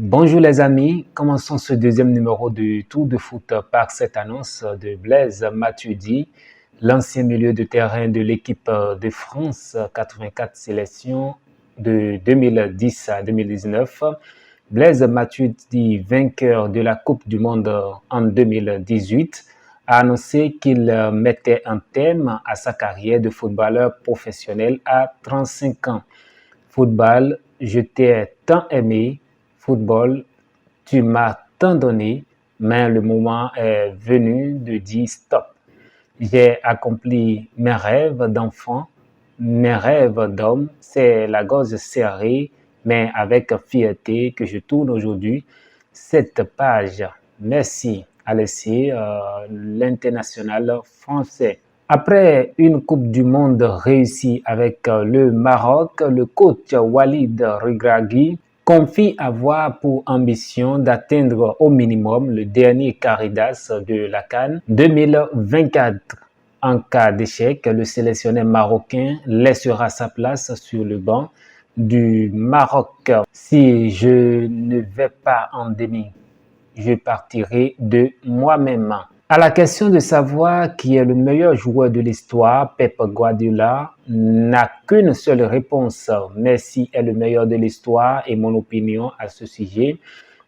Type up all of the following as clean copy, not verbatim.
Bonjour les amis, commençons ce deuxième numéro du Tour de foot par cette annonce de Blaise Matuidi, l'ancien milieu de terrain de l'équipe de France 84 sélection de 2010 à 2019. Blaise Matuidi, vainqueur de la Coupe du Monde en 2018, a annoncé qu'il mettait un thème à sa carrière de footballeur professionnel à 35 ans. Football, je t'ai tant aimé. Football, tu m'as tant donné, mais le moment est venu de dire stop. J'ai accompli mes rêves d'enfant, mes rêves d'homme. C'est la gorge serrée, mais avec fierté que je tourne aujourd'hui cette page. Merci à laisser l'international français. Après une Coupe du Monde réussie avec le Maroc, le coach Walid Regragui confie avoir pour ambition d'atteindre au minimum le dernier carré d'as de la CAN 2024. En cas d'échec, le sélectionneur marocain laissera sa place sur le banc du Maroc. Si je ne vais pas en demi, je partirai de moi-même. À la question de savoir qui est le meilleur joueur de l'histoire, Pep Guardiola n'a qu'une seule réponse. Messi est le meilleur de l'histoire et mon opinion à ce sujet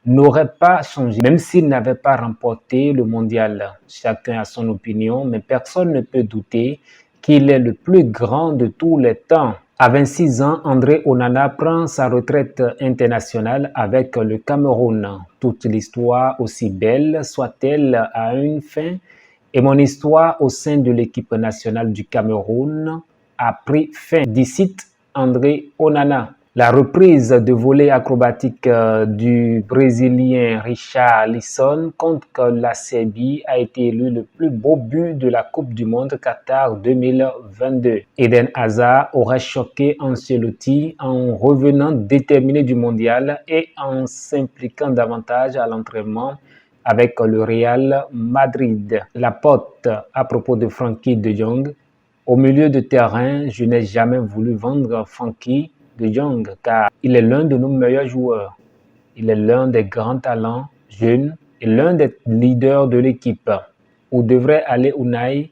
n'aurait pas changé, même s'il n'avait pas remporté le mondial. Chacun a son opinion, mais personne ne peut douter qu'il est le plus grand de tous les temps. À 26 ans, André Onana prend sa retraite internationale avec le Cameroun. Toute l'histoire, aussi belle soit-elle, a une fin, et mon histoire au sein de l'équipe nationale du Cameroun a pris fin. D'ici André Onana. La reprise de volée acrobatique du Brésilien Richarlison contre la Serbie a été élu le plus beau but de la Coupe du Monde Qatar 2022. Eden Hazard aurait choqué Ancelotti en revenant déterminé du mondial et en s'impliquant davantage à l'entraînement avec le Real Madrid. Laporte à propos de Frenkie de Jong. Au milieu de terrain, je n'ai jamais voulu vendre Frenkie de Jong car il est l'un de nos meilleurs joueurs. Il est l'un des grands talents jeunes et l'un des leaders de l'équipe. Où devrait aller Unai,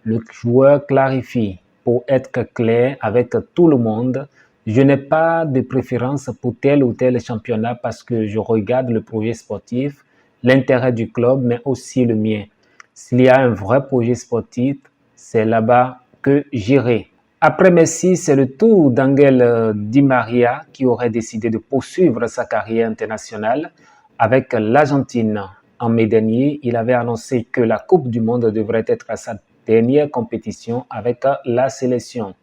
le joueur clarifie. Pour être clair avec tout le monde, je n'ai pas de préférence pour tel ou tel championnat parce que je regarde le projet sportif, l'intérêt du club, mais aussi le mien. S'il y a un vrai projet sportif, c'est là-bas que j'irai. Après Messi, c'est le tour d'Angel Di Maria qui aurait décidé de poursuivre sa carrière internationale avec l'Argentine. En mai dernier, il avait annoncé que la Coupe du Monde devrait être sa dernière compétition avec la sélection.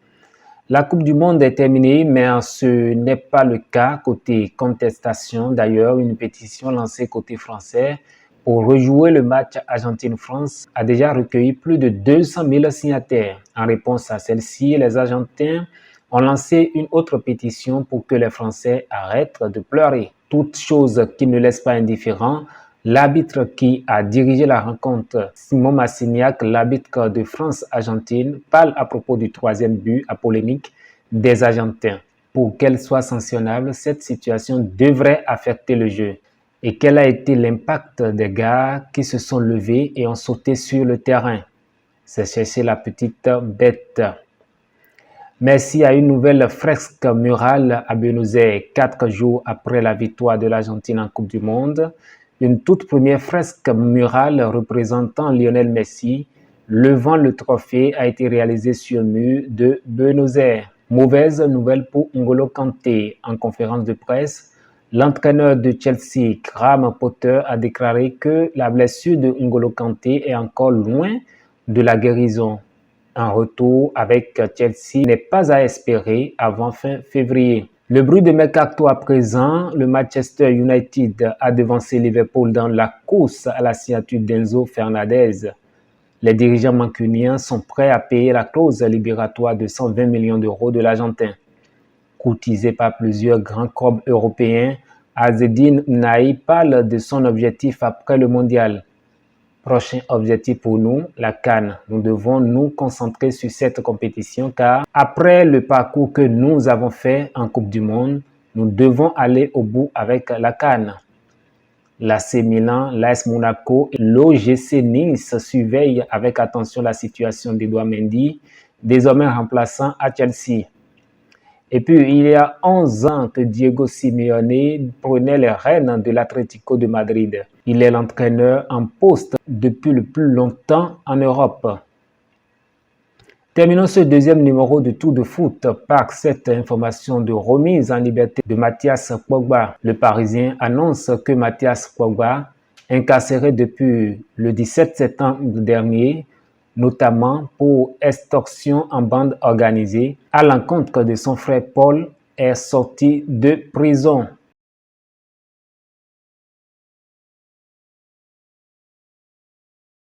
La Coupe du Monde est terminée, mais ce n'est pas le cas côté contestation. D'ailleurs, une pétition lancée côté français pour rejouer le match Argentine-France a déjà recueilli plus de 200 000 signataires. En réponse à celle-ci, les Argentins ont lancé une autre pétition pour que les Français arrêtent de pleurer. Toute chose qui ne laisse pas indifférent, l'arbitre qui a dirigé la rencontre, Simon Massignac, l'arbitre de France-Argentine, parle à propos du troisième but à polémique des Argentins. Pour qu'elle soit sanctionnable, cette situation devrait affecter le jeu. Et quel a été l'impact des gars qui se sont levés et ont sauté sur le terrain? C'est chercher la petite bête. Messi a une nouvelle fresque murale à Buenos Aires 4 jours après la victoire de l'Argentine en Coupe du Monde. Une toute première fresque murale représentant Lionel Messi levant le trophée a été réalisée sur le mur de Buenos Aires. Mauvaise nouvelle pour N'Golo Kanté. En conférence de presse, l'entraîneur de Chelsea, Graham Potter, a déclaré que la blessure de N'Golo Kanté est encore loin de la guérison. Un retour avec Chelsea n'est pas à espérer avant fin février. Le bruit de mercato à présent, le Manchester United a devancé Liverpool dans la course à la signature d'Enzo Fernandez. Les dirigeants mancuniens sont prêts à payer la clause libératoire de 120 millions d'euros de l'Argentin. Courtisé par plusieurs grands clubs européens, Azzedine Ounahi parle de son objectif après le mondial. Prochain objectif pour nous, la CAN. Nous devons nous concentrer sur cette compétition car après le parcours que nous avons fait en Coupe du Monde, Nous devons aller au bout avec la CAN. L'AC Milan, l'AS Monaco et l'OGC Nice surveillent avec attention la situation d'Edouard Mendy, désormais remplaçant à Chelsea. Et puis, il y a 11 ans que Diego Simeone prenait les rênes de l'Atlético de Madrid. Il est l'entraîneur en poste depuis le plus longtemps en Europe. Terminons ce deuxième numéro de Tour de foot par cette information de remise en liberté de Mathias Pogba. Le Parisien annonce que Mathias Pogba, incarcéré depuis le 17 septembre dernier, notamment pour extorsion en bande organisée à l'encontre de son frère Paul, est sorti de prison.